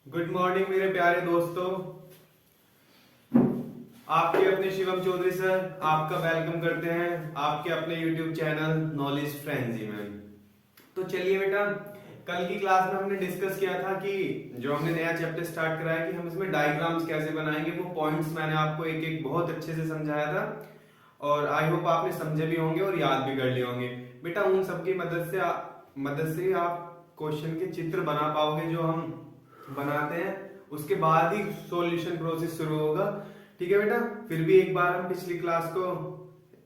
Good morning मेरे प्यारे दोस्तों। आपके अपने शिवम चौधरी सर आपका वेलकम करते हैं आपके अपने यूट्यूब चैनल नॉलेज फ्रेंजी में। तो चलिए बेटा, कल की क्लास में हमने डिस्कस किया था कि जो हमने नया चैप्टर स्टार्ट कराया कि हम इसमें डायग्राम्स कैसे बनाएंगे। वो पॉइंट्स मैंने आपको एक एक बहुत अच्छे से समझाया था और आई होप आपने समझे भी होंगे और याद भी कर लिए होंगे। बेटा उन सब की मदद से आप क्वेश्चन के चित्र बना पाओगे जो हम बनाते हैं। उसके बाद ही सॉल्यूशन प्रोसेस शुरू होगा। ठीक है बेटा, फिर भी एक बार हम पिछली क्लास को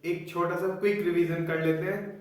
एक छोटा सा क्विक रिवीजन कर लेते हैं।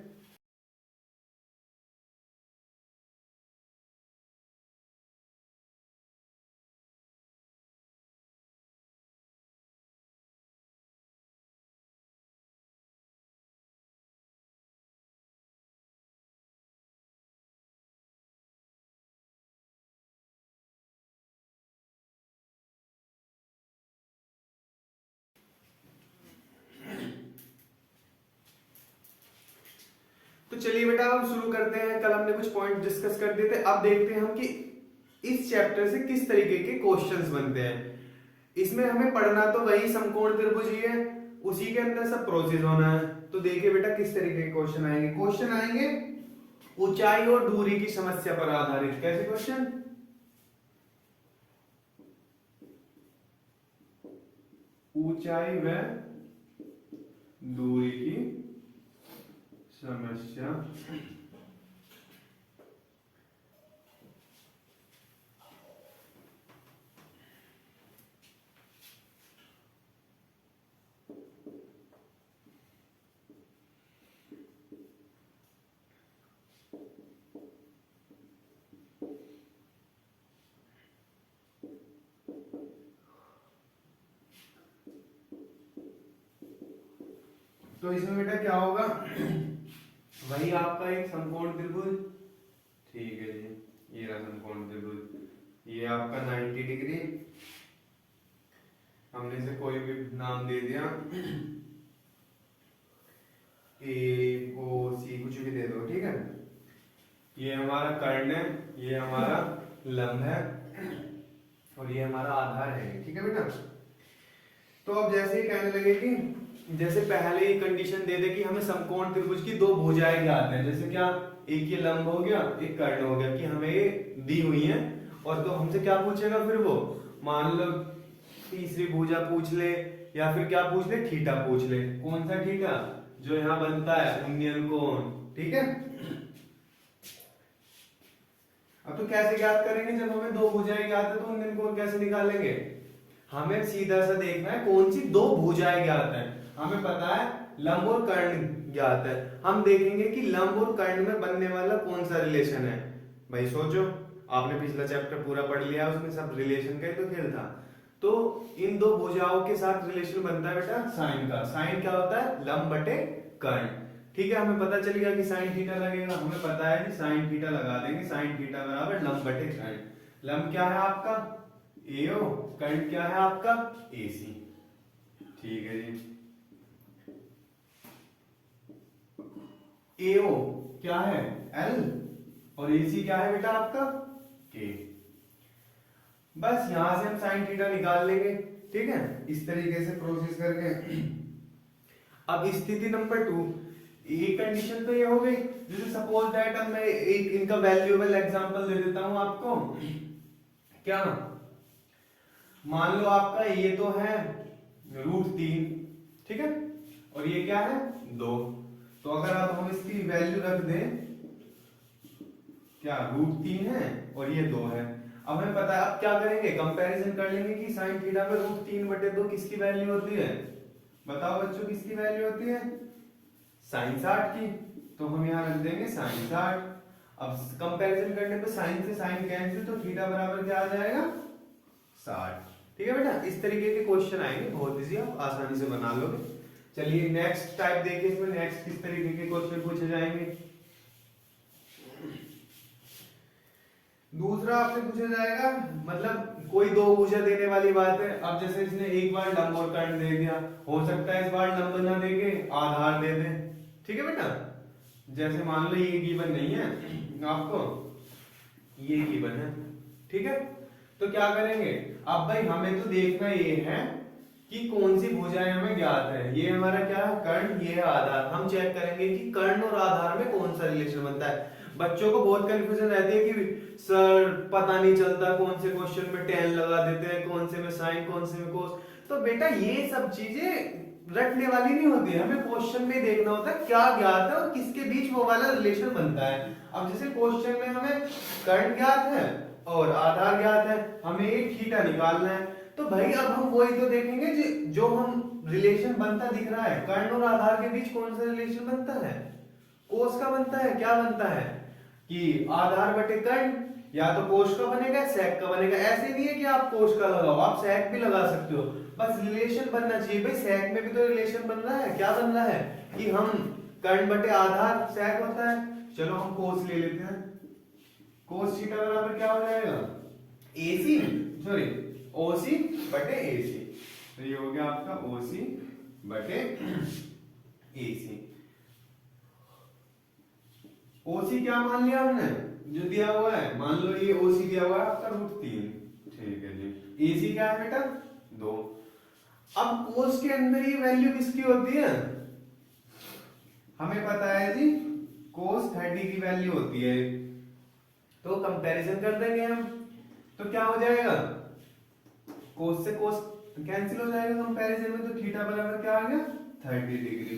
तो चलिए बेटा हम शुरू करते हैं। कल हमने कुछ पॉइंट डिस्कस कर दिए थे, अब देखते हैं हम कि इस चैप्टर से किस तरीके के क्वेश्चंस बनते हैं। इसमें हमें पढ़ना तो वही समकोण त्रिभुज ही है, उसी के अंदर सब प्रोसेस होना है। तो देखिए बेटा किस तरीके के क्वेश्चन आएंगे ऊंचाई और दूरी की समस्या पर आधारित। कैसे क्वेश्चन? ऊंचाई व दूरी की समस्या तो इसमें बेटा क्या होगा वही आपका एक समकोण त्रिभुज। ठीक है जी, ये रहा समकोण त्रिभुज, ये आपका 90 डिग्री। हमने इसे कोई भी नाम दे दिया, ए ओ सी कुछ भी दे दो। ठीक है, ये हमारा कर्ण है, ये हमारा लंब है और ये हमारा आधार है। ठीक है बेटा, तो अब जैसे ही कहने लगे कि जैसे पहले ही कंडीशन दे दे कि हमें समकोण त्रिभुज की दो भुजाएं ज्ञात हैं। जैसे क्या, एक ये लंब हो गया, एक कर्ण हो गया, कि हमें ये दी हुई है। और तो हमसे क्या पूछेगा फिर वो, मान लो तीसरी भुजा पूछ ले या फिर क्या पूछ ले, थीटा पूछ ले। कौन सा थीटा? जो यहाँ बनता है उन्नयन कोण। ठीक है, अब तो कैसे ज्ञात करेंगे? जब हमें दो भुजाएं ज्ञात है तो उन्नयन कोण कैसे निकालेंगे? हमें सीधा सा देखना है कौन सी दो भुजाएं ज्ञात है। हमें पता है लंब और कर्ण ज्ञात है, हम देखेंगे कि लंब और कर्ण में बनने वाला कौन सा रिलेशन है। भाई सोचो, आपने पिछला चैप्टर पूरा पढ़ लिया, उसमें सब रिलेशन का ही तो खेल था। तो इन दो भुजाओं के साथ रिलेशन बनता है बेटा साइन का। साइन क्या होता है? लंब बटे कर्ण। ठीक है, हमें पता चल गया कि साइन थीटा लगेगा। हमें पता है कि साइन थीटा लगा देंगे, साइन थीटा बराबर लंब बटे कर्ण। लंब क्या है आपका? एओ, कर्ण क्या है आपका? एसी। ठीक है जी, एओ क्या है? एल, और एसी क्या है बेटा आपका? के। बस यहां से हम साइन थीटा निकाल लेंगे। ठीक है, इस तरीके से प्रोसेस करके। अब स्थिति नंबर 2, ये कंडीशन तो ये हो गई। जैसे सपोज दैट, अब मैं एक इनका वैल्यूएबल एग्जांपल दे देता हूं आपको। क्या, मान लो आपका ये तो है √3, ठीक है, और ये क्या है? 2। तो अगर अब हम इसकी वैल्यू रख दें, क्या √3 है और ये 2 है। अब हमें पता है, अब क्या करेंगे? कंपैरिजन कर लेंगे कि साइन थीटा पे √3/2 किसकी वैल्यू होती है। बताओ बच्चों, किसकी वैल्यू होती है? साइन 60 की। तो हम यहाँ रख देंगे साइन 60। अब कंपैरिजन करने पे साइन से साइन कैंसिल, तो थीटा बराबर क्या आ जाएगा? 60। ठीक है बेटा, इस तरीके के क्वेश्चन आएंगे, बहुत इजी, आप आसानी से बना लोगे। चलिए नेक्स्ट टाइप देखिए, इसमें नेक्स्ट किस तरीके के क्वेश्चन पूछे जाएंगे। दूसरा आपसे पूछा जाएगा, मतलब कोई दो भुजा देने वाली बात है। अब जैसे इसने एक बार लंब और कर्ण दे दिया, हो सकता है इस बार लंब ना देके आधार दे दे। ठीक है बेटा, जैसे मान लो ये गिवन नहीं है आपको, ये गिवन है। ठीक है, तो क्या करेंगे, अब भाई हमें तो देखना ये है कि कौन सी भुजाएं हमें ज्ञात है। ये हमारा क्या है, कर्ण, ये है आधार। हम चेक करेंगे कि कर्ण और आधार में कौन सा रिलेशन बनता है। बच्चों को बहुत कंफ्यूजन रहती है कि सर पता नहीं चलता, कौन से क्वेश्चन में टेन लगा देते हैं, कौन से में साइन, कौन से में कोस। तो बेटा ये सब चीजें रटने वाली नहीं होती है, हमें क्वेश्चन में देखना होता है क्या ज्ञात है और किसके बीच वो वाला रिलेशन बनता है। अब जैसे क्वेश्चन में हमें कर्ण ज्ञात है और आधार ज्ञात है, हमें एक थीटा निकालना है। तो भाई अब हम वही तो देखेंगे जो हम रिलेशन बनता दिख रहा है, कर्ण और आधार के बीच कौन सा रिलेशन बनता है, कोस का बनता है। क्या बनता है कि आधार बटे कर्ण, या तो कोश का बनेगा सेक का बनेगा। ऐसे नहीं है कि आप कोश का लगाओ, आप सेक भी लगा सकते हो, बस रिलेशन बनना चाहिए। भाई सेक में भी तो रिलेशन बन रहा है, क्या बन रहा है कि हम कर्ण बटे आधार सेक होता है। चलो हम कोस ले लेते हैं, कोस थीटा बराबर क्या हो जाएगा, AC सॉरी OC बटे AC। तो ये हो गया आपका OC बटे AC। OC क्या मान लिया हमने, जो दिया हुआ है, मान लो ये OC दिया हुआ है आपका √3, ठीक है जी। AC क्या है बेटा 2। अब कोस के अंदर ये वैल्यू किसकी होती है, हमें पता है जी कोस 30 की वैल्यू होती है। तो कंपैरिजन कर देंगे हम, तो क्या हो जाएगा, कोस से कोस कैंसिल हो जाएगा कंपैरिजन में, तो थीटा बराबर क्या आ गया 30 डिग्री।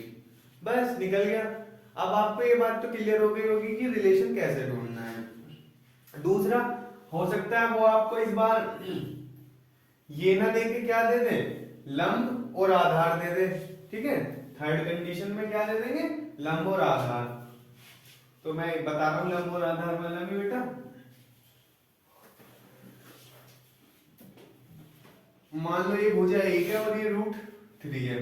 बस निकल गया। अब आपको ये बात तो क्लियर हो गई होगी कि रिलेशन कैसे ढूंढना है। दूसरा हो सकता है वो आपको इस बार ये ना दे के क्या दे दे, लंब और आधार दे दे, ठीक है। थर्ड कंडीशन में क्या दे देंगे, लंब और आधार। तो मैं बता रहा हूं लंब और आधार वाला भी बेटा, मान लो ये भुजा 1 है और ये √3 है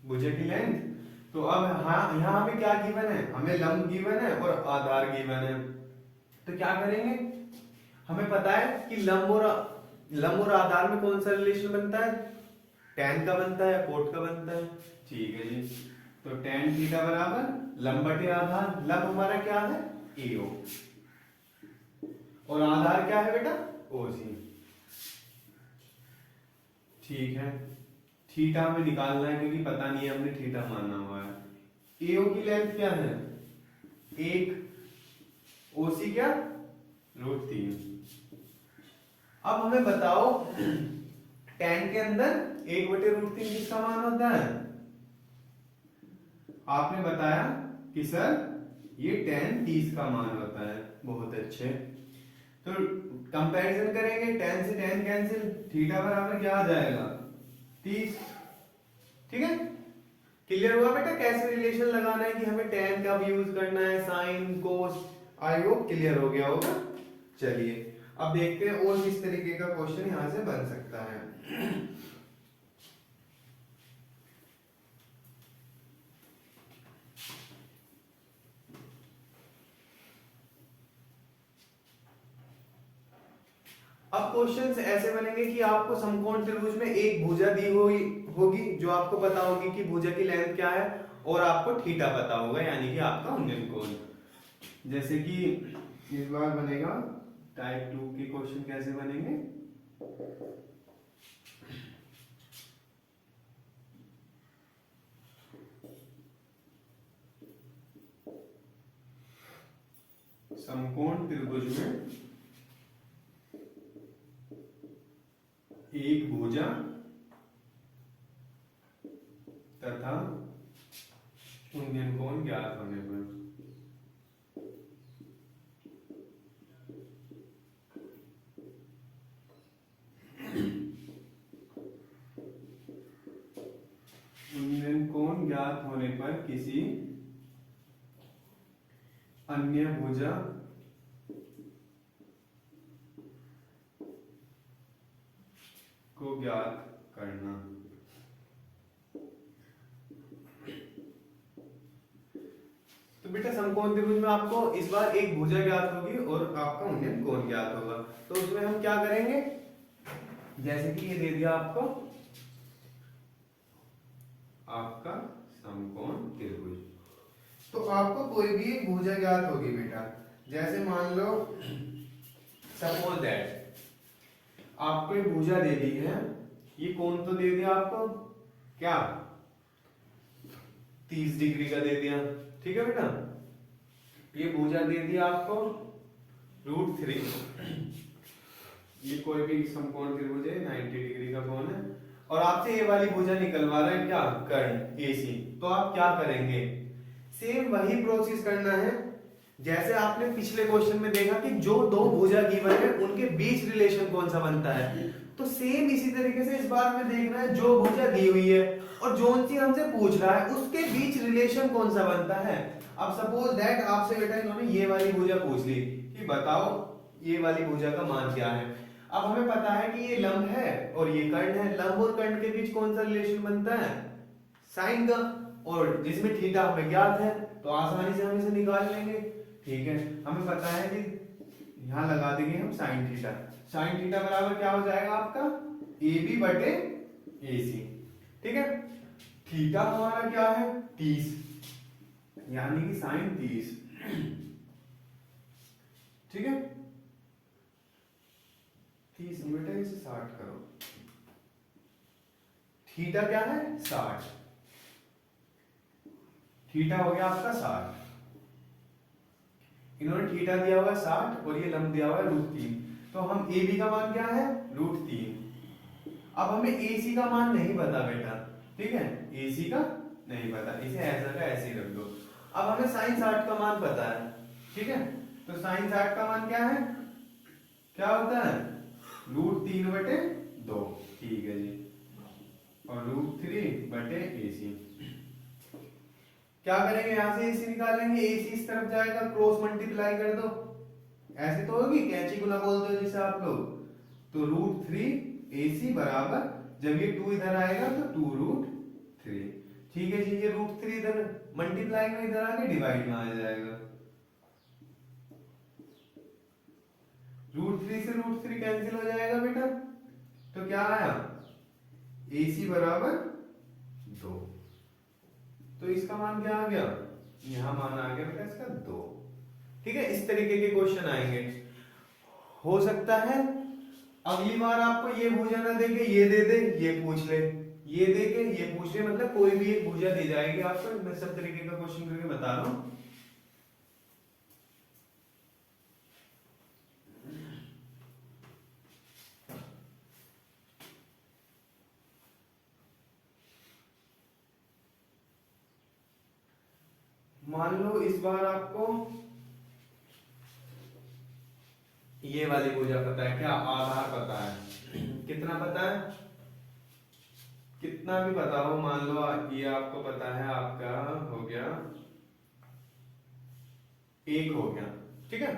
भुजा की लेंथ। तो अब यहाँ हमें क्या गिवन है, हमें लंब गिवन है और आधार गिवन है। तो क्या करेंगे, हमें पता है कि लंब और आधार में कौन सा रिलेशन बनता है, tan का बनता है, कोट का बनता है, ठीक है जी। तो tan थीटा बराबर लंब बटे आधार। लंब हमारा क्या है AO और आधार क्या है बेटा OC, ठीक है। थीटा हमें निकालना है क्योंकि पता नहीं है, हमने थीटा मानना हुआ है। AO की लेंथ क्या है 1, OC क्या √3। अब हमें बताओ tan के अंदर 1/√3 किसका मान होता है, आपने बताया कि सर ये tan 30 का मान होता है। बहुत अच्छे, तो कंपैरिजन करेंगे, tan से tan कैंसिल, थीटा बराबर क्या आ जाएगा 30, ठीक है। क्लियर हुआ बेटा कैसे रिलेशन लगाना है कि हमें tan कब यूज करना है, sine cos, I hope clear हो गया होगा। चलिए अब देखते हैं और किस तरीके का क्वेश्चन यहां से बन सकता है। अब क्वेश्चंस ऐसे बनेंगे कि आपको समकोण त्रिभुज में एक भुजा दी हुई होगी, जो आपको पता होगी कि भुजा की लेंथ क्या है, और आपको थीटा पता होगा, यानी कि आपका उन्नयन कोण। जैसे कि इस बार बनेगा टाइप 2 के क्वेश्चन कैसे बनेंगे, समकोण त्रिभुज में एक भुजा तथा उन्नयन कोण ज्ञात होने पर उन्नयन कोण ज्ञात होने पर किसी अन्य भुजा को ज्ञात करना। तो बेटा समकोण त्रिभुज में आपको इस बार एक भुजा ज्ञात होगी और आपका उन्नयन कोण ज्ञात होगा। तो उसमें हम क्या करेंगे, जैसे कि ये दे दिया आपको आपका समकोण त्रिभुज, तो आपको कोई भी एक भुजा ज्ञात होगी बेटा। जैसे मान लो सपोज दैट आपको एक भुजा दे दी है, ये कोण तो दे दिया आपको क्या 30 डिग्री का दे दिया, ठीक है बेटा। ये भुजा दे दिया आपको √3, ये कोई भी समकोण त्रिभुज है 90 डिग्री का कोण है, और आपसे ये वाली भुजा निकलवा रहा है क्या कर्ण AC। तो आप क्या करेंगे, सेम वही प्रोसेस करना है जैसे आपने पिछले क्वेश्चन में देखा कि जो दो भुजा गिवन है उनके बीच रिलेशन कौन सा बनता है। तो सेम इसी तरीके से इस बार में देखना है जो भुजा दी हुई है और जो चीज हमसे पूछ रहा है उसके बीच रिलेशन कौन सा बनता है। अब सपोज दैट आपसे बेटा इन्होंने ये वाली भुजा पूछ ली कि बताओ ये वाली भुजा का मान क्या है। अब हमें पता है कि ये लंब है और ये कर्ण है, लंब और कर्ण के बीच कौन सा रिलेशन बनता है साइन का, और जिसमें थीटा हमें ज्ञात है तो आसानी से हम इसे निकाल लेंगे। ठीक है, हमें पता है कि यहां लगा देंगे हम साइन थीटा, साइन थीटा बराबर क्या हो जाएगा आपका AB बटे AC। ठीक है, थीटा हमारा क्या है 30, यानी कि साइन 30। ठीक है, 30 बेटा इसे 60 करो, थीटा क्या है 60, थीटा हो गया आपका 60। इन्होंने थीटा दिया हुआ है 60 और ये लंब दिया हुआ है √3, तो हम AB का मान क्या है √3। अब हमें AC का मान नहीं पता बेटा, ठीक है, AC का नहीं पता, इसे ऐसा का ऐसे ही रख दो। अब हमें साइन 60 का मान पता है, ठीक है, तो साइन 60 का मान क्या है, क्या होता है √3 बटे 2, ठीक है जी, और √3 बटे AC। क्या करेंगे, यहां से AC निकालेंगे, AC इस तरफ जाएगा, क्रॉस मल्टीप्लाई कर दो, ऐसे तो होगी, कैंची गुना बोलते हो जिसे आप लोग, तो √3 AC बराबर, जब ये 2 इधर आएगा तो 2√3। ठीक है जी, ये √3 इधर मल्टीप्लाई में इधर आके डिवाइड में आ जाएगा, √3 से √3 कैंसिल हो जाएगा बेटा, तो क्या आया AC बराबर 2। तो इसका मान क्या आ गया, यहां मान आ गया बेटा इसका 2। ठीक है, इस तरीके के क्वेश्चन आएंगे। हो सकता है अगली बार आपको ये भुजा ना देके ये दे दे, ये पूछ ले, ये देके ये पूछ ले, मतलब कोई भी एक भुजा दी जाएगी आपको। मैं सब तरीके का क्वेश्चन करके बता रहा हूं। मान लो इस बार आपको ये वाली भुजा पता है, क्या आधार पता है, कितना पता है, कितना भी पता हो, मान लो ये आपको पता है, आपका हो गया 1 हो गया, ठीक है,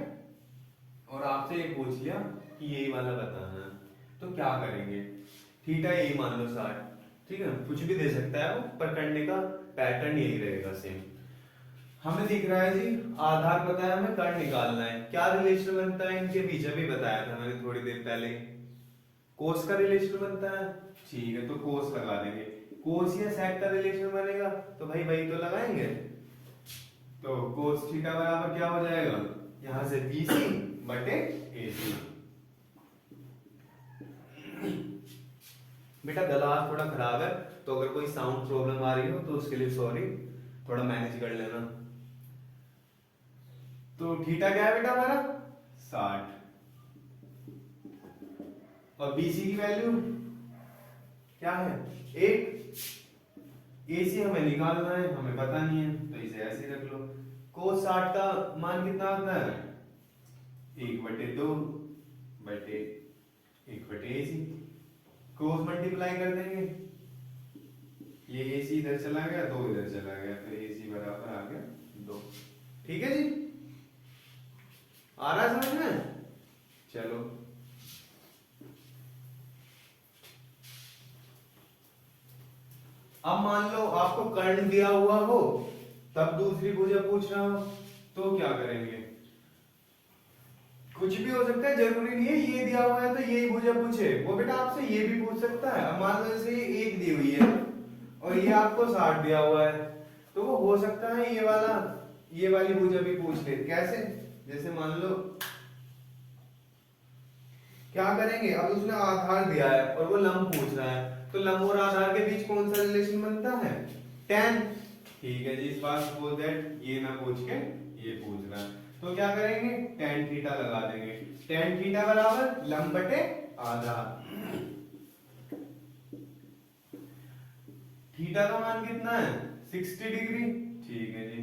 और आपसे ये पूछ लिया कि यही वाला बताना है, तो क्या करेंगे, थीटा यही मान लो 60, ठीक है, कुछ भी दे सकता है वो, पर करने का पैटर्न यही रहेगा सेम। हमें दिख रहा है जी आधार पता है, हमें कर्ण निकालना है, क्या रिलेशन बनता है इनके बीच, अभी बताया था मैंने थोड़ी देर पहले, कोस का रिलेशन बनता है, ठीक है, तो कोस लगा देंगे, कोस या सेक का रिलेशन बनेगा तो भाई वही तो लगाएंगे, तो कोस थीटा बराबर क्या हो जाएगा, यहां से BC बटे AC। बेटा गला आज थोड़ा खराब है, तो अगर कोई साउंड प्रॉब्लम आ रही हो तो उसके लिए सॉरी, थोड़ा मैनेज कर लेना। तो थीटा क्या है बेटा हमारा 60, और BC की वैल्यू क्या है 1, AC हमें निकालना है, हमें पता नहीं है, तो इसे ऐसे रख लो। cos 60 का मान कितना आता है 1/2 बटे 1/AC, क्रॉस मल्टीप्लाई कर देंगे, ये AC इधर चला गया, 2 इधर चला गया, तो AC बराबर आ गया 2। ठीक है जी, आ रहा है समझ में, चलो अब मान लो आपको कर्ण दिया हुआ हो, तब दूसरी भुजा पूछ रहा हो, तो क्या करेंगे, कुछ भी हो सकता है, जरूरी नहीं है ये दिया हुआ है तो यही भुजा पूछे, वो बेटा आपसे ये भी पूछ सकता है। अब मान लो जैसे ये 1 दी हुई है और ये आपको 60 दिया हुआ है, तो वो हो सकता है ये वाली भुजा भी पूछ ले। कैसे, जैसे मान लो क्या करेंगे, अब उसने आधार दिया है और वो लंब पूछ रहा है, तो लंब और आधार के बीच कौन सा रिलेशन बनता है, tan। ठीक है जी, इस बार सपोज दैट ये ना पूछ के ये पूछ रहा है, तो क्या करेंगे, tan थीटा लगा देंगे। tan थीटा बराबर लंब बटे आधार। थीटा का मान कितना है, 60 डिग्री। ठीक है जी,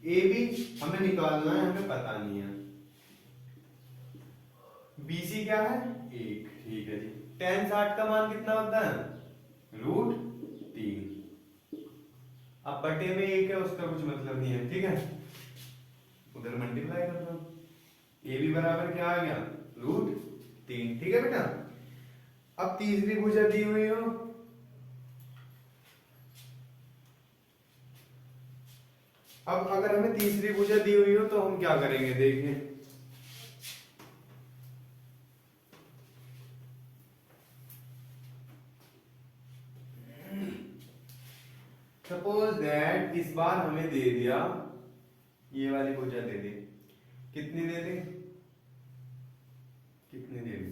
ए बी हमें निकालना है, हमें पता नहीं है। बीसी क्या है, 1। ठीक है जी, tan 60 का मान कितना होता है, √3। अब बटे में 1 है, उसका कुछ मतलब नहीं है, ठीक है, उधर मल्टीप्लाई कर दो। ए बी बराबर क्या आ गया, √3। ठीक है बेटा, अब तीसरी भुजा दी हुई हो, अब अगर हमें तीसरी भुजा दी हुई हो तो हम क्या करेंगे, देखिए सपोज दैट इस बार हमें दे दिया, ये वाली भुजा दे दी, कितनी दे दी, कितनी दे दी,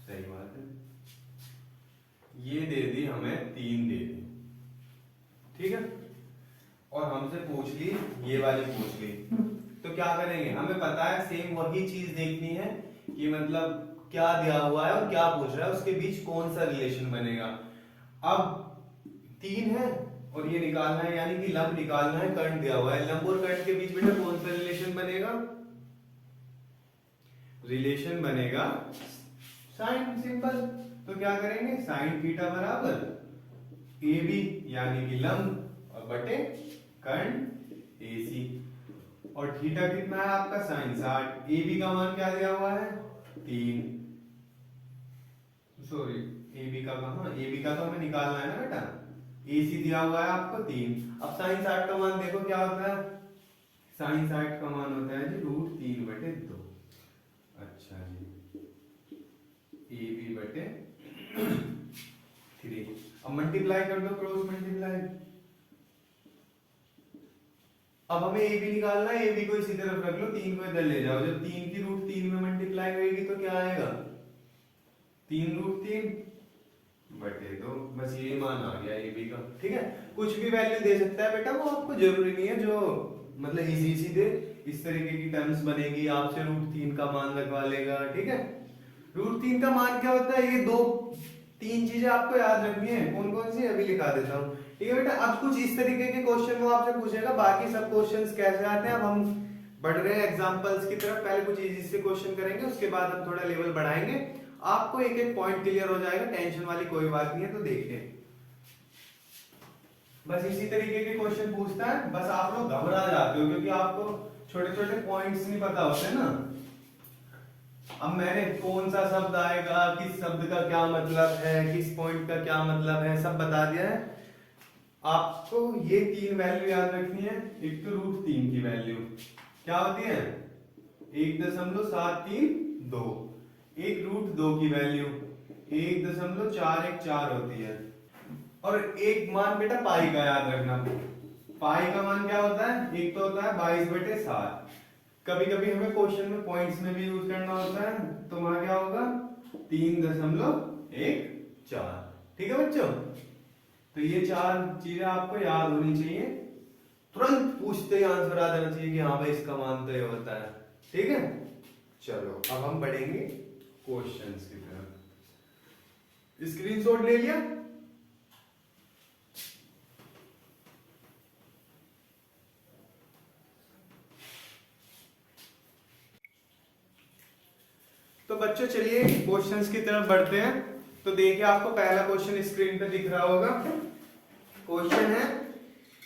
सही बात है, ये दे दी हमें 3 दे दी। ठीक है, और हमसे पूछ ली ये वाली पूछ ली, तो क्या करेंगे, हमें पता है सेम वही चीज देखनी है कि मतलब क्या दिया हुआ है और क्या पूछ रहा है, उसके बीच कौन सा रिलेशन बनेगा। अब 3 है और ये निकालना है, यानी कि लंब निकालना है, कर्ण दिया हुआ है, लंब और कर्ण के बीच बेटा कौन सा रिलेशन बनेगा, रिलेशन बनेगा साइन, सिंपल। तो क्या करेंगे, साइन थीटा बराबर ए बी यानी कि लंब और बटे कर्ण AC, और थीटा कितना है आपका, साइन 60। ए बी का मान क्या दिया हुआ है, 3। सॉरी, ए बी का कहां, ए बी का तो हमें निकालना है ना बेटा, AC दिया हुआ है आपको 3। अब साइन 60 का मान देखो क्या होता है, साइन 60 का मान होता है जी √3/2। अच्छा जी, ए बी बटे 3। अब मल्टीप्लाई कर दो, क्रॉस मल्टीप्लाई। अब हमें ए बी निकालना है, ए बी को इसी तरफ रख लो, 3 को इधर ले जाओ, जब 3 की √3 में मल्टीप्लाई करेगी तो क्या आएगा, 3√3/2। बस ये मान आ गया ए बी का। ठीक है, कुछ भी वैल्यू दे सकता है बेटा, वो आपको जरूरी नहीं है जो मतलब इजी दे, इस तरीके की टर्म्स बनेगी, आपसे √3 का मान लगवा लेगा। ठीक है, √3 का मान क्या होता है, ये 3 चीजें आपको याद रखनी है, कौन कौन सी अभी लिखा देता हूँ। ठीक है बेटा, अब कुछ इस तरीके के क्वेश्चन वो आपसे पूछेगा, बाकी सब क्वेश्चंस कैसे आते हैं अब हम बढ़ रहे हैं एग्जांपल्स की तरफ। पहले कुछ इजी से क्वेश्चन करेंगे, उसके बाद हम थोड़ा लेवल बढ़ाएंगे, आपको एक एक पॉइंट क्लियर हो जाएगा, टेंशन वाली कोई बात नहीं है। तो देखिए, बस इसी तरीके के क्वेश्चन पूछता है, बस आप लोग घबरा जाते हो क्योंकि आपको छोटे छोटे पॉइंट्स नहीं पता होते ना। अब मैंने कौन सा शब्द आएगा, किस शब्द का क्या मतलब है, किस पॉइंट का क्या मतलब है, सब बता दिया है। आपको ये 3 वैल्यू याद रखनी है। एक तो √3 की वैल्यू क्या होती है, 1.732। एक √2 की वैल्यू 1.414 होती है, और एक मान बेटा पाई का याद रखना। पाई का मान क्या होता है, एक तो होता है 22/7। कभी कभी हमें क्वेश्चन में पॉइंट्स में भी यूज करना होता है, तो वहां क्या होगा 3.14। ठीक है बच्चों, तो ये 4 चीजें आपको याद होनी चाहिए, तुरंत पूछते ही आंसर आ जाना चाहिए कि हाँ भाई इसका मान तो ये होता है। ठीक है, चलो अब हम बढ़ेंगे क्वेश्चंस की तरफ। स्क्रीनशॉट ले लिया, तो बच्चों चलिए क्वेश्चंस की तरफ बढ़ते हैं। तो देखिए, आपको पहला क्वेश्चन स्क्रीन पे दिख रहा होगा। क्वेश्चन है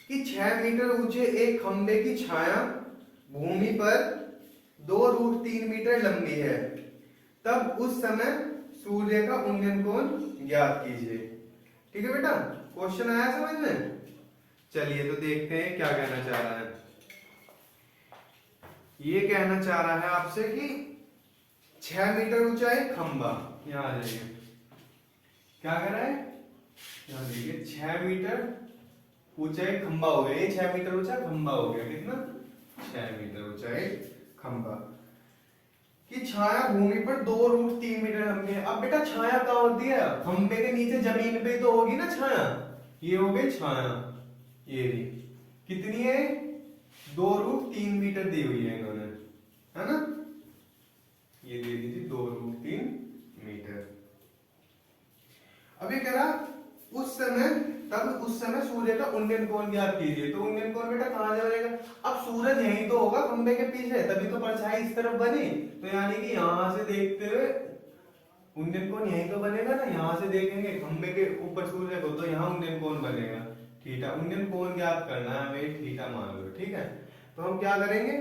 कि 6 मीटर ऊंचे एक खंबे की छाया भूमि पर 2√3 मीटर लंबी है, तब उस समय सूर्य का उन्नयन कोण ज्ञात कीजिए। ठीक है बेटा, क्वेश्चन आया समझ में। चलिए तो देखते हैं क्या कहना चाह रहा है। ये कहना चाह रहा है आपसे कि 6 मीटर ऊंचा एक खंबा, यहां आ जाइए, क्या कह रहा है, यहां देखिए 6 मीटर ऊंचा एक खंबा हो गया, ये 6 मीटर ऊंचा खंबा हो गया, कितना 6 मीटर ऊंचा एक खंबा। कि छाया भूमि पर 2√3 मीटर लंबी है। अब बेटा छाया कहाँ होती है? खंबे के नीचे जमीन पे तो होगी ना छाया। ये हो गई छाया, ये भी कितनी है? 2√3 मीटर दी हुई है इन्होंने, है ना? ये दे दी थी 2√3 मीटर। अब ये कह रहा उस समय सूर्य का उन्नयन कोण ज्ञात कीजिए। तो उन्नयन कोण बेटा कहाँ जाएगा? अब सूरज यहीं तो होगा खंबे के पीछे, तभी तो परछाई इस तरफ बनी। तो यानी कि यहां से देखते हुए उन्नयन कोण यहीं तो बनेगा ना। यहां से देखेंगे खंबे के ऊपर सूर्य को, तो यहाँ उन्नयन कोण बनेगा थीटा। उन्नयन कोण ज्ञात करना है हमें, थीटा मान लो, ठीक है। तो हम क्या करेंगे,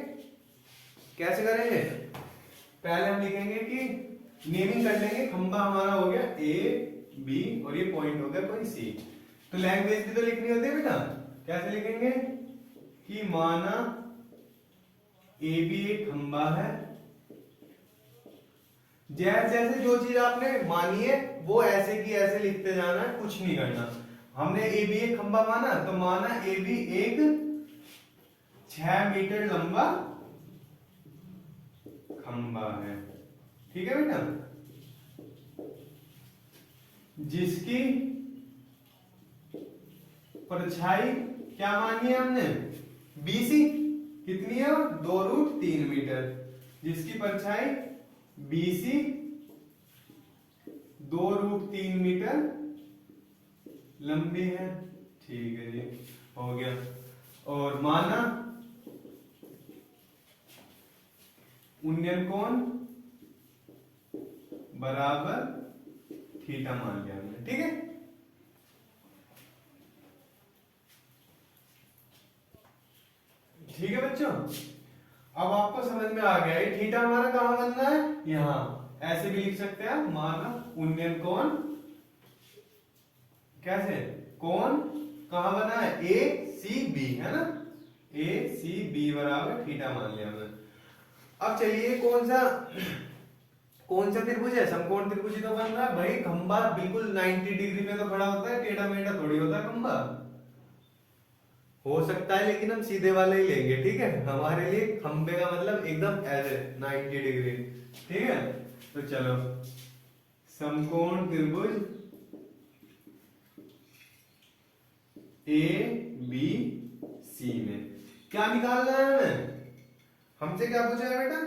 कैसे करेंगे? पहले हम लिखेंगे कि नेमिंग कर लेंगे। खंबा हमारा हो गया ए बी और ये पॉइंट हो गया कोई सी। तो लैंग्वेज भी तो लिखनी होती है बेटा। कैसे लिखेंगे कि माना ए बी एक खंबा है। जैसे जैसे जो चीज आपने मानी है वो ऐसे की ऐसे लिखते जाना है, कुछ नहीं करना। हमने ए बी एक खंबा माना, तो माना ए बी एक 6 मीटर लंबा खंबा है, ठीक है बेटा, जिसकी परछाई क्या मानी है हमने? बीसी कितनी है? 2√3 मीटर। जिसकी परछाई बीसी 2√3 मीटर लंबी है, ठीक है जी, हो गया। और माना उन्नयन कोण बराबर थीटा मान लिया हमने, ठीक है। ठीक है बच्चों, अब आपको समझ में आ गया ये थीटा हमारा कहां बनना है? यहां। ऐसे भी लिख सकते हैं, माना उन्नयन कोण, कैसे? कोण कहां बना है? ए सी बी, है ना? ए सी बी बराबर थीटा मान लिया हमने। अब चलिए कौन सा त्रिभुज है? समकोण त्रिभुज ही तो बन रहा है भाई। खंबा बिल्कुल 90 डिग्री में तो खड़ा होता है, टेढ़ा मेढ़ा थोड़ी होता है खंबा। हो सकता है लेकिन हम सीधे वाले ही लेंगे, ठीक है। हमारे लिए खंबे का मतलब एकदम ऐसे 90 डिग्री, ठीक है। तो चलो, समकोण त्रिभुज ए बी सी में क्या निकालना है हमें? हमसे क्या पूछा है बेटा?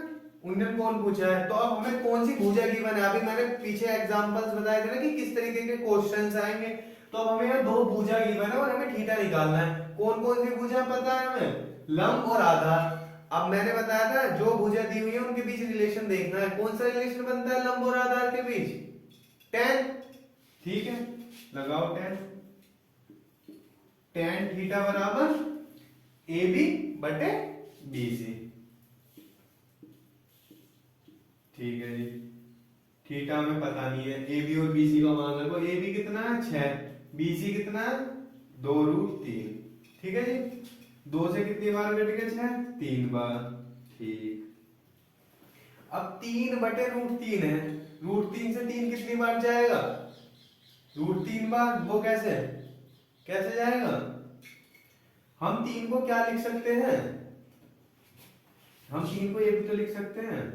उन्नयन कोण पूछा है। तो अब हमें कौन सी भुजा गिवन है? अभी मैंने पीछे एग्जांपल्स बताए थे ना कि किस तरीके के क्वेश्चंस आएंगे। तो अब हमें यहाँ 2 भुजा गिवन है और हमें थीटा निकालना है। कौन कौन सी भुजा पता है हमें? लंब और आधार। अब मैंने बताया था जो भुजा दी हुई है उनके बीच रिलेशन देखना है। कौन सा रिलेशन बनता है लंब और आधार के बीच? tan, ठीक है, लगाओ tan। tan थीटा बराबर ए बी बटे बी सी, ठीक है जी। थीटा हमें पता नहीं है, ए बी और बी सी का मान रखो। ए बी कितना है? 6, बी सी कितना है? 2√3, ठीक है जी। 2 से कितनी बार कट गया? 6, 3 बार, ठीक। अब 3 बटे √3 है, √3 से 3 कितनी बार जाएगा? √3 बार। वो कैसे कैसे जाएगा? हम 3 को क्या लिख सकते हैं? हम 3 को ये भी तो लिख सकते हैं।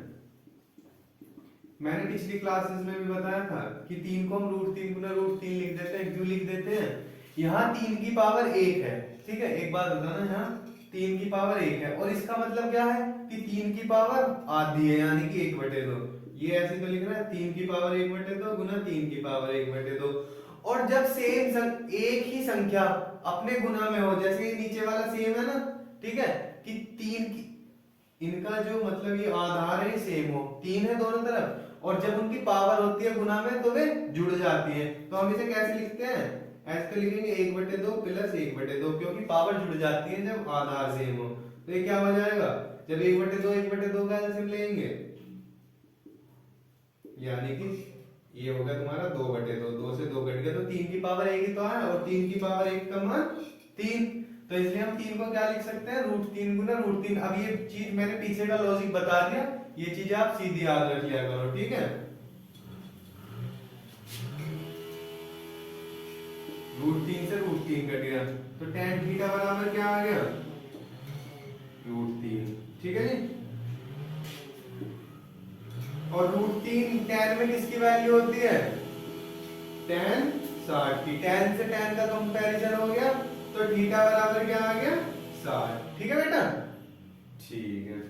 मैंने पिछली क्लासेस में भी बताया था कि 3 को हम √3 गुना √3 लिख देते हैं। क्यों लिख देते हैं? यहाँ 3 की पावर 1 है, ठीक है। एक बात बताना, यहाँ 3 की पावर 1 है और इसका मतलब क्या है कि 3 की पावर आधी है, यानी कि 1/2। ये ऐसे तो लिख रहा है 3 की पावर 1/2 गुना 3 की पावर 1/2। और जब सेम एक ही संख्या अपने गुना में हो, जैसे ये नीचे वाला सेम है ना, ठीक है, कि 3 की इनका जो मतलब ये आधार है सेम हो, 3 है दोनों तरफ, और जब उनकी पावर होती है गुना में तो वे जुड़ जाती है। तो हम इसे कैसे लिखते हैं? ऐसे तो लिखेंगे 1/2 प्लस 1/2, क्योंकि पावर जुड़ जाती है जब आधार सेम हो। तो ये क्या हो जाएगा? जब 1/2 का एलसीएम लेंगे, यानी कि ये हो गया तुम्हारा 2/2, 2 से 2 कट गया, तो 3 की पावर 1 ही तो है, और 3 की पावर 1 का मान 3। तो इसलिए हम 3 को क्या लिख सकते हैं? √3 गुना √3। अब ये चीज मैंने पीछे का लॉजिक बता दिया, ये चीज आप सीधी याद रख लिया करो, ठीक है। √3 से √3 कट गया, तो tan थीटा बराबर क्या आ गया? √3, ठीक है जी। tan में किसकी वैल्यू होती है, tan 60 की। tan से tan का कंपैरिजन हो गया तो थीटा बराबर क्या आ गया, 60। ठीक है बेटा, ठीक है।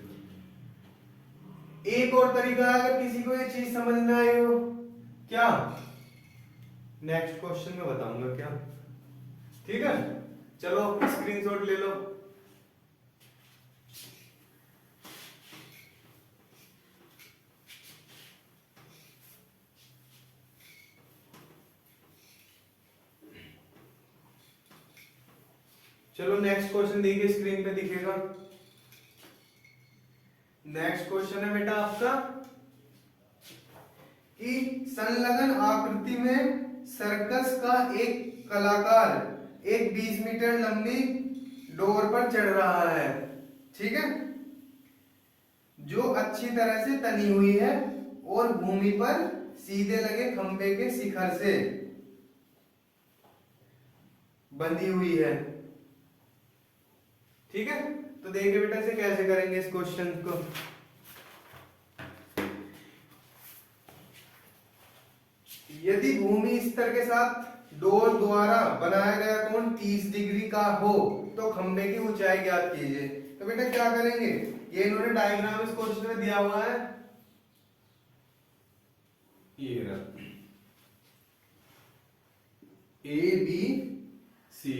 एक और तरीका अगर किसी को ये चीज समझ में आई हो, क्या नेक्स्ट क्वेश्चन में बताऊंगा क्या, ठीक है। चलो स्क्रीनशॉट ले लो। चलो नेक्स्ट क्वेश्चन देखिए, स्क्रीन पे दिखेगा। नेक्स्ट क्वेश्चन है बेटा आपका कि संलग्न आकृति में सर्कस का एक कलाकार एक 20 मीटर लंबी डोर पर चढ़ रहा है, ठीक है, जो अच्छी तरह से तनी हुई है और भूमि पर सीधे लगे खंभे के शिखर से बंधी हुई है, ठीक है। तो देखिए बेटा इसे कैसे करेंगे इस क्वेश्चन को। यदि भूमि स्तर के साथ डोर द्वारा बनाया गया कोण 30 डिग्री का हो तो खंभे की ऊंचाई ज्ञात कीजिए। तो बेटा क्या करेंगे, ये इन्होंने डायग्राम इस क्वेश्चन में दिया हुआ है, ये ए बी सी,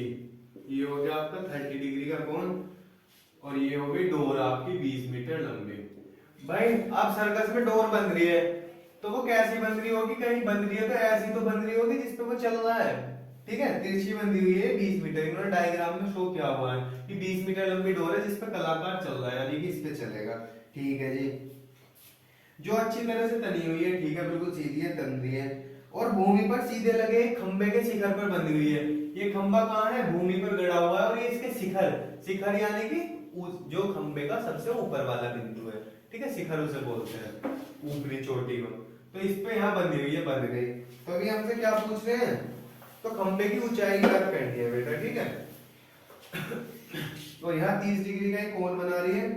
ये हो गया आपका 30 डिग्री का कोण और ये हो गई डोर आपकी 20 मीटर लंबी। भाई अब सर्कस में डोर बन रही है तो वो कैसी बन रही होगी, कहीं बन रही है तो ऐसी तो बन रही होगी जिसपे वो चल रहा है, ठीक है। तिरछी बंधी हुई है 20 मीटर, इन्होंने डायग्राम में शो किया हुआ है कि 20 मीटर लंबी डोर है जिसपे कलाकार चल रहा है, यानी कि इस पे चलेगा, ठीक है जी। जो अच्छी तरह से तनी हुई है, ठीक है, बिल्कुल सीधी है, तन रही है और भूमि पर सीधे लगे एक खंबे के शिखर पर बंधी हुई है। ये खंबा कहाँ है, भूमि पर गड़ा हुआ है और ये इसके शिखर, शिखर यानी कि जो खंबे का सबसे ऊपर वाला बिंदु है, ठीक है, शिखर उसे बोलते हैं, ऊपरी चोटी को। तो इस पे यहाँ बंधी हुई है, बंध गई। तो अभी हमसे क्या पूछ रहे हैं, तो खंबे की ऊंचाई ज्ञात करनी है बेटा, ठीक है। तो यहाँ 30 डिग्री का एक कोण बना रही है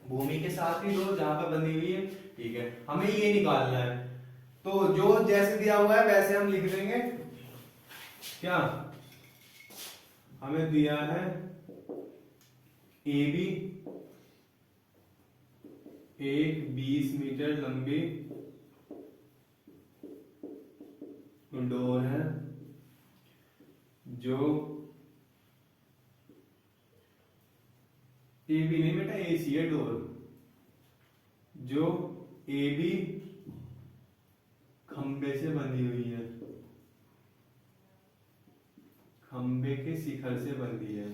भूमि के साथ ही दो जहां पर बंधी हुई है, ठीक है, हमें ये निकालना है। तो जो जैसे दिया हुआ है वैसे हम लिख देंगे, क्या हमें दिया है ए बी एक 20 मीटर लंबी डोर है जो ए बी नहीं बेटा ए सी है डोर, जो ए बी खंबे से बंधी हुई है, खंबे के शिखर से बंधी है,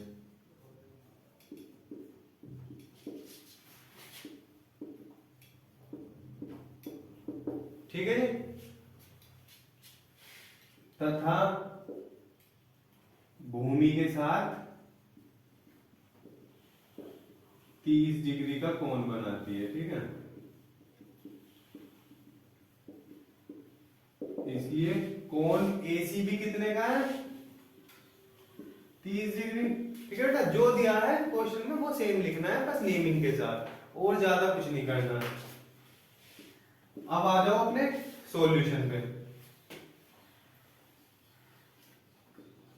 ठीक है जी। तथा भूमि के साथ 30 डिग्री का कोण बनाती है, ठीक है। इसलिए कोण एसीबी कितने का है, 30 डिग्री, ठीक है बेटा। जो दिया है क्वेश्चन में वो सेम लिखना है, बस नेमिंग के साथ, और ज्यादा कुछ नहीं करना। अब आ जाओ अपने सॉल्यूशन पे।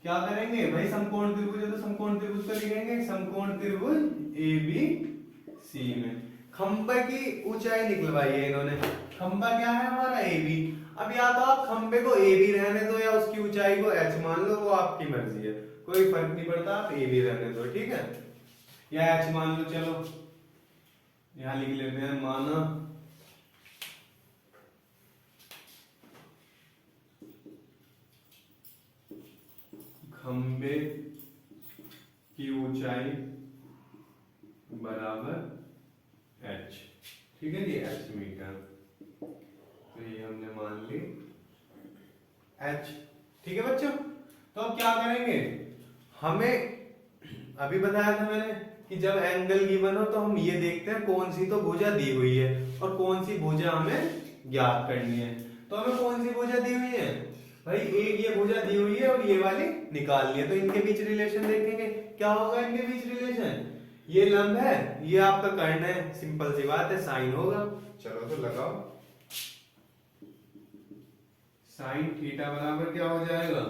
क्या करेंगे भाई, समकोण त्रिभुज है तो समकोण त्रिभुज को लिखेंगे, समकोण त्रिभुज ए बी सी में खंबे की ऊंचाई निकलवाई है इन्होंने। खंबा क्या है हमारा ए बी। अब या तो आप खंबे को ए बी रहने दो या उसकी ऊंचाई को एच मान लो, वो आपकी मर्जी है, कोई फर्क नहीं पड़ता, आप ए बी रहने दो, ठीक है, या एच मान लो। चलो यहां लिख लेते हैं, माना खंबे की ऊंचाई बराबर h, ठीक है जी, h मीटर। तो ये हमने मान ली h, ठीक है बच्चों। तो अब क्या करेंगे, हमें अभी बताया था मैंने कि जब एंगल गिवन हो तो हम ये देखते हैं कौन सी तो भुजा दी हुई है और कौन सी भुजा हमें ज्ञात करनी है। तो हमें कौन सी भुजा दी हुई है भाई, एक ये भुजा दी हुई है और ये वाली निकालनी है। तो इनके बीच रिलेशन देखेंगे, क्या होगा इनके बीच रिलेशन, ये लंब है, ये आपका कर्ण है, सिंपल सी बात है, साइन होगा। चलो तो लगाओ, साइन थीटा बराबर क्या हो जाएगा,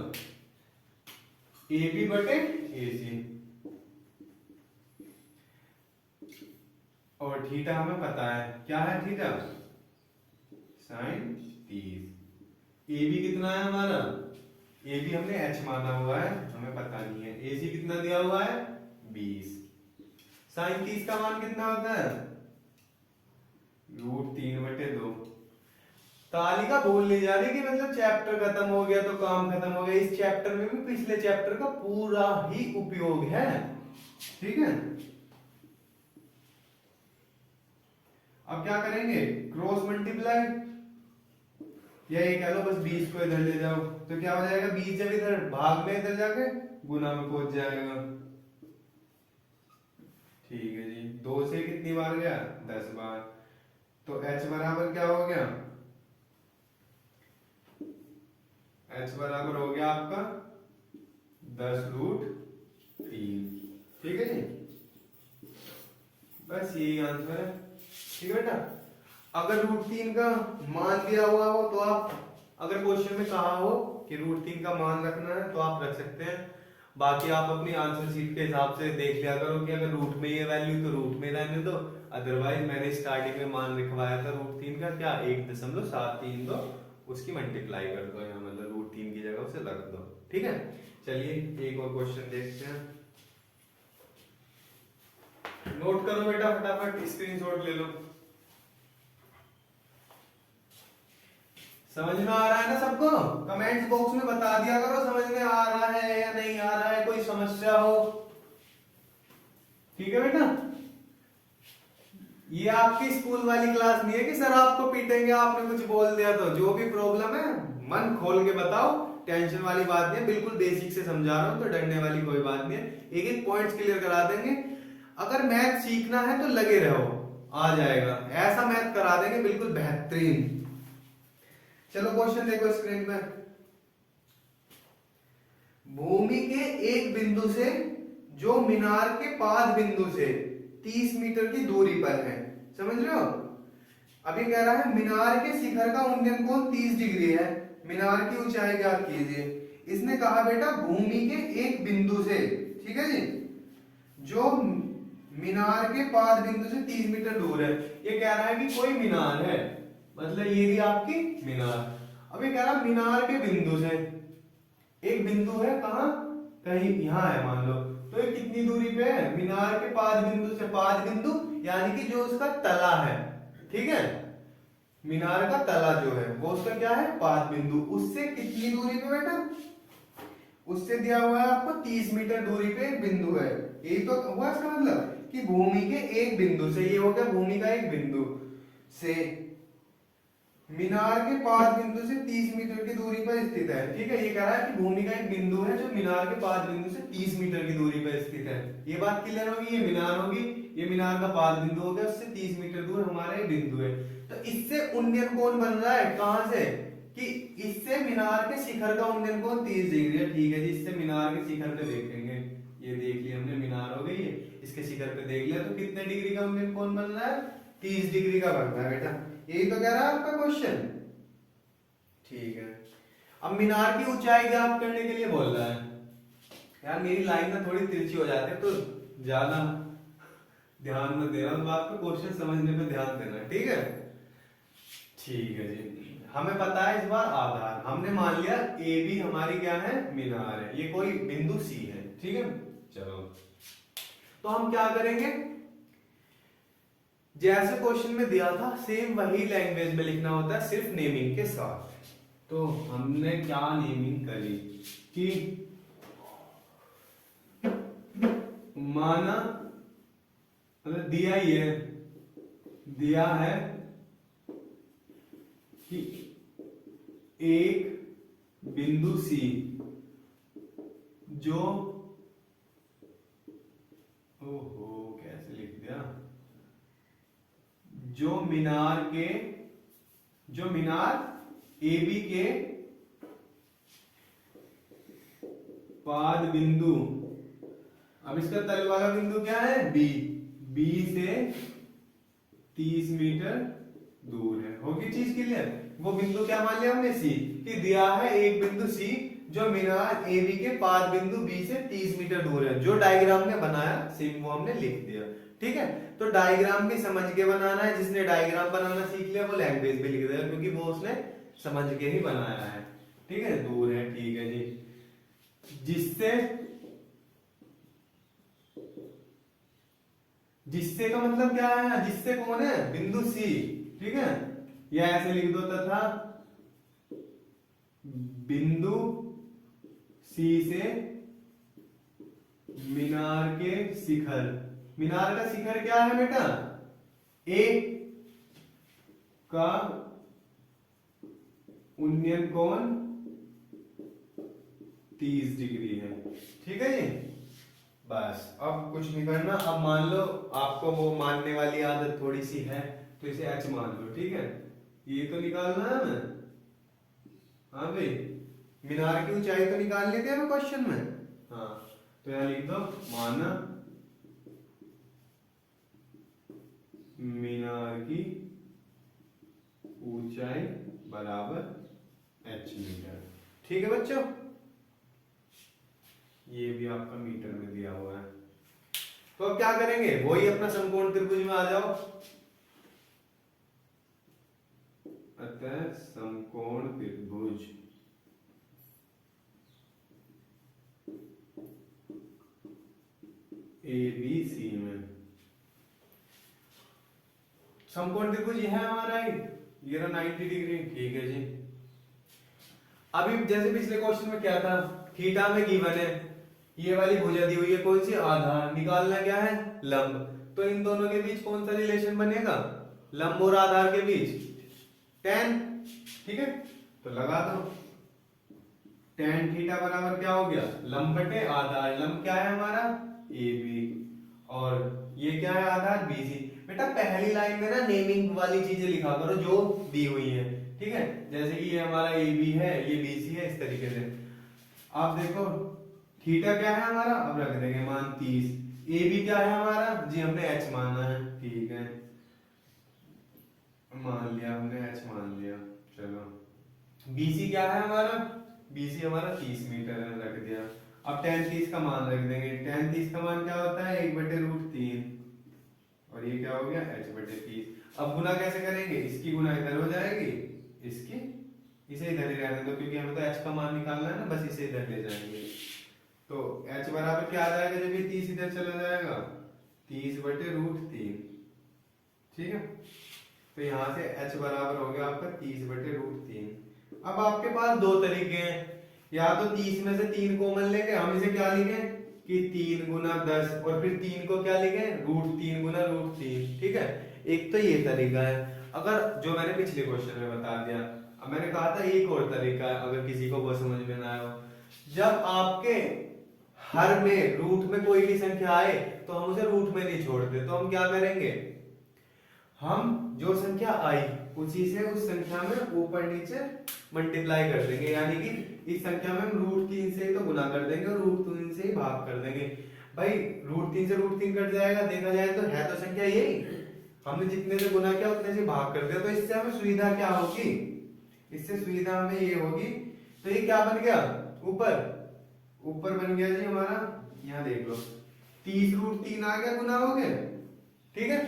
ए बी बटे ए सी, और थीटा हमें पता है क्या है, थीटा साइन 30। ए बी कितना है हमारा, ए बी हमने एच माना हुआ है, हमें पता नहीं है। ए सी कितना दिया हुआ है 20। साइन 30 का मान कितना होता है, √3/2। तालिका बोल ली जा रही कि मतलब चैप्टर खत्म हो गया तो काम खत्म हो गया। इस चैप्टर में भी पिछले चैप्टर का पूरा ही उपयोग है, ठीक है। अब क्या करेंगे, क्रॉस मल्टीप्लाई, या ये कह लो बस 20 को इधर ले जाओ, तो क्या हो जाएगा, 20 जब इधर भाग में इधर जाके गुना में पहुंच जाएगा। ठीक है जी, 2 से कितनी बार गया, 10 बार। तो h बराबर क्या हो गया, h बराबर हो गया आपका 10√3। ठीक है जी, बस यही आंसर है। ठीक है बेटा, अगर √3 का मान दिया हुआ हो तो आप, अगर क्वेश्चन में कहा हो कि √3 का मान रखना है तो आप रख सकते हैं। बाकी आप अपनी आंसर शीट के हिसाब से देख लिया करो कि अगर रूट में ये वैल्यू तो रूट में रहने दो, अदरवाइज मैंने स्टार्टिंग में मान लिखवाया था √3 का क्या 1.732, तो उसकी मल्टीप्लाई कर दो यहाँ, मतलब √3 की जगह उसे रख दो। ठीक है, चलिए एक और क्वेश्चन देखते हैं। नोट करो बेटा, फटाफट स्क्रीनशॉट ले लो। समझ में आ रहा है ना सबको, कमेंट्स बॉक्स में बता दिया करो समझ में आ रहा है या नहीं आ रहा है, कोई समस्या हो। ठीक है बेटा, ये आपकी स्कूल वाली क्लास नहीं है कि सर आपको पीटेंगे आपने कुछ बोल दिया तो। जो भी प्रॉब्लम है मन खोल के बताओ, टेंशन वाली बात नहीं है, बिल्कुल बेसिक से समझा रहा हूं तो डरने वाली कोई बात नहीं है। एक एक पॉइंट्स क्लियर करा देंगे। अगर मैथ सीखना है तो लगे रहो, आ जाएगा, ऐसा मैथ करा देंगे बिल्कुल बेहतरीन। चलो क्वेश्चन देखो स्क्रीन पर। भूमि के एक बिंदु से जो मीनार के पाद बिंदु से 30 मीटर की दूरी पर है, समझ रहे हो। अभी कह रहा है मीनार के शिखर का उन्नयन कोण 30 डिग्री है, मीनार की ऊंचाई ज्ञात कीजिए। इसने कहा बेटा भूमि के एक बिंदु से, ठीक है जी, जो मीनार के पाद बिंदु से 30 मीटर दूर है। ये कह रहा है कि कोई मीनार है, मतलब ये भी आपकी मीनार। अब ये कह रहा है मीनार के बिंदु से, एक बिंदु है कहां, कहीं यहां है मान लो, तो ये कितनी दूरी पे है, मीनार के पाद बिंदु से, पाद बिंदु यानी कि जो उसका तला है, ठीक है, मीनार का तला जो है वो उसका क्या है, पाद बिंदु, उससे कितनी दूरी पे बेटा, उससे दिया हुआ है आपको 30 मीटर दूरी पे एक बिंदु है। यही तो हुआ इसका मतलब कि भूमि के एक बिंदु से, ये हो गया भूमि का एक बिंदु से मीनार के पाद बिंदु से 30 मीटर की दूरी पर स्थित है। ठीक है, ये कह रहा है कि भूमि का एक बिंदु है जो मीनार के पाद बिंदु से 30 मीटर की दूरी पर स्थित है। ये बात क्लियर होगी, ये मीनार होगी, ये मीनार का पाद बिंदु हो गया, उससे 30 मीटर दूर हमारा ये बिंदु है। तो इससे उन्नयन कोण बन रहा है कहां से, कि इससे मीनार के शिखर का उन्नयन कोण 30 डिग्री है। ठीक है जी, इससे मीनार के शिखर पे देखेंगे, ये देख लिया हमने, मीनार हो गई है, इसके शिखर पे देख लिया, तो कितने डिग्री का उन्नयन कोण बन रहा है, 30 डिग्री का बन रहा है बेटा। यही तो कह रहा है आपका क्वेश्चन। ठीक है, अब मीनार की ऊंचाई ज्ञात करने के लिए बोल रहा है। यार मेरी लाइन ना थोड़ी तिरछी हो जाती है तो ज्यादा ध्यान में देना बात पे, क्वेश्चन समझने पे ध्यान देना, ठीक है। ठीक है जी, हमें पता है इस बार आधार, हमने मान लिया ए बी हमारी क्या है, मीनार है, ये कोई बिंदु सी है। ठीक है, चलो तो हम क्या करेंगे, जैसे क्वेश्चन में दिया था सेम वही लैंग्वेज में लिखना होता है, सिर्फ नेमिंग के साथ। तो हमने क्या नेमिंग करी कि माना, मतलब दिया ही है, दिया है कि एक बिंदु सी जो, ओहो कैसे लिख दिया, जो मीनार के, जो मीनार ए बी के पाद बिंदु, अब इसका तल वाला बिंदु क्या है, बी, बी से 30 मीटर दूर है। होगी चीज क्लियर। वो बिंदु क्या मान लिया हमने सी, कि दिया है एक बिंदु सी जो मीनार ए बी के पाद बिंदु बी से 30 मीटर दूर है। जो डायग्राम ने बनाया सेम वो हमने लिख दिया। ठीक है, तो डायग्राम भी समझ के बनाना है। जिसने डायग्राम बनाना सीख लिया वो लैंग्वेज भी लिख देगा, क्योंकि वो उसने समझ के ही बनाया है। ठीक है, दूर है, ठीक है जी। जिससे का मतलब क्या है, जिससे कौन है, बिंदु सी। ठीक है, या ऐसे लिख दो, तथा बिंदु सी से मीनार के शिखर। मीनार का शिखर क्या है बेटा, ए का उन्नयन कोण 30 डिग्री है। ठीक है जी, बस अब कुछ नहीं करना। अब मान लो आपको वो मानने वाली आदत थोड़ी सी है, तो इसे एच मान लो। ठीक है, ये तो निकालना है हमें। हाँ भाई, मीनार की ऊंचाई तो निकाल लेते हैं क्वेश्चन में। हाँ, तो यहां लिख दो, माना मीनार की ऊंचाई बराबर एच मीटर। ठीक है बच्चों, ये भी आपका मीटर में दिया हुआ है। तो अब क्या करेंगे, वही अपना समकोण त्रिभुज में आ जाओ। अतः समकोण त्रिभुज ABC में समकोण त्रिभुज यह है हमारा, ये रहा 90 डिग्री। ठीक है जी, अभी जैसे पिछले क्वेश्चन में क्या था, थीटा में गिवन है ये वाली भुजा दी हुई है, कौन सी, आधार। निकालना क्या है, लंब। तो इन दोनों के बीच कौन सा रिलेशन बनेगा, लंब और आधार के बीच tan। ठीक है, तो लगा दो, tan थीटा बराबर क्या हो गया, लंब बटे आधार। लंब क्या है हमारा, AB, और ये क्या है, आधार BC। बेटा पहली लाइन में ना नेमिंग वाली चीजें लिखा करो जो दी हुई है। ठीक है, जैसे कि ये हमारा AB है, ये BC है, इस तरीके से। आप देखो थीटा क्या है हमारा, अब रख देंगे मान 30। AB क्या है हमारा जी, हमने H माना है। ठीक है, मान लिया हमने, H मान लिया। चलो, BC क्या है हमारा, BC हमारा 30 मीटर है, रख दिया। अब tan 30 का मान रख देंगे। tan 30 का मान क्या होता है, 1/√3, और ये क्या हो गया, H/30। अब गुना कैसे करेंगे, इसकी गुना इधर हो जाएगी, इसकी इसे इधर ही रहने दो, क्योंकि हमें तो H का मान निकालना है ना, बस इसे इधर ले जाएंगे। तो H बराबर क्या आ जाएगा, जब ये 30 इधर चला जाएगा, 30/√3। ठीक है, तो यहां से H बराबर हो गया आपका 30/√3। अब आपके पास दो तरीके हैं, या तो 30 में से 3 कॉमन लेंगे, हम इसे क्या लिखें कि 3 गुना 10, और फिर 3 को क्या लिखें, √3 गुना √3। ठीक है, एक तो ये तरीका है। अगर जो मैंने पिछले क्वेश्चन में बता दिया, अब मैंने कहा था एक और तरीका है, अगर किसी को वो समझ में ना आया, जब आपके हर में रूट में कोई भी संख्या आए तो हम उसे रूट में नहीं छोड़ते। तो हम क्या करेंगे, हम जो संख्या आई उसी से उस संख्या में ऊपर नीचे मल्टीप्लाई कर देंगे, यानी कि इस संख्या में हम √3 से ही तो गुना कर देंगे और √3 से ही भाग कर देंगे। भाई √3 से √3 कट जाएगा, देखा जाए तो है तो संख्या यही, हमने जितने से गुना किया उतने से भाग कर दिया। तो इससे हमें सुविधा क्या होगी, इससे सुविधा हमें ये होगी, तो ये क्या बन गया, ऊपर बन गया जी हमारा, यहाँ देख लो 30√3 आ गया, गुना हो गया। ठीक है,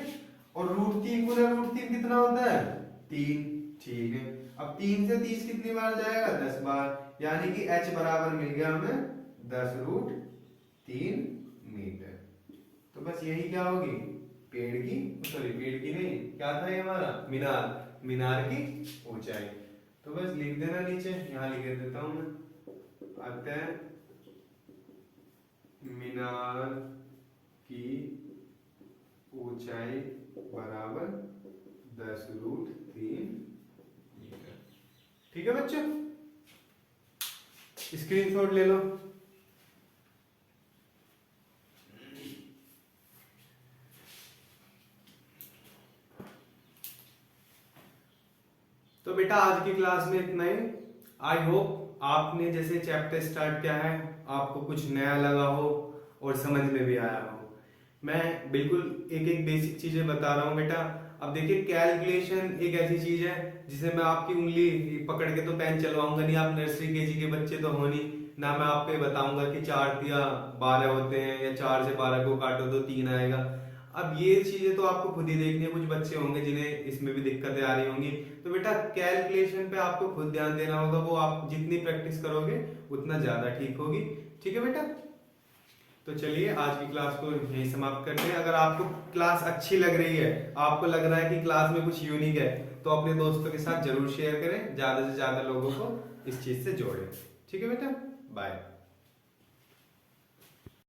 और √3 गुना √3 कितना होता है, 3। ठीक है, अब 3 से 30 कितनी बार जाएगा, 10 बार, यानी कि H बराबर मिल गया हमें 10√3 मीटर। तो बस यही क्या होगी, पेड़ की नहीं, क्या था ये हमारा, मीनार की ऊंचाई। तो बस लिख देना नीचे, यहाँ लिख देता हूं मैं, अतः मीनार की ऊंचाई बराबर 10√3 मीटर। ठीक है बच्चों, स्क्रीनशॉट ले लो। तो बेटा आज की क्लास में इतना ही। आई होप आपने जैसे चैप्टर स्टार्ट किया है आपको कुछ नया लगा हो और समझ में भी आया हो। मैं बिल्कुल एक एक बेसिक चीजें बता रहा हूँ बेटा, अब देखिए कैलकुलेशन एक ऐसी चीज है जिसे मैं आपकी उंगली पकड़ के तो पेन चलवाऊंगा नहीं, आप नर्सरी केजी के बच्चे तो हो नहीं, ना मैं आपको ये बताऊंगा कि 4 तिया 12 होते हैं या 4 से 12 को काटो तो 3 आएगा। अब ये चीजें तो आपको खुद ही देखनी है, कुछ बच्चे होंगे जिन्हें इसमें भी दिक्कतें आ रही होंगी, तो बेटा कैलकुलेशन पे आपको खुद ध्यान देना होगा, वो आप जितनी प्रैक्टिस करोगे उतना ज्यादा ठीक होगी। ठीक है बेटा, तो चलिए आज की क्लास को यहीं समाप्त करते हैं। अगर आपको क्लास अच्छी लग रही है, आपको लग रहा है कि क्लास में कुछ यूनिक है, तो अपने दोस्तों के साथ जरूर शेयर करें, ज्यादा से ज्यादा लोगों को इस चीज से जोड़ें। ठीक है बेटा, बाय।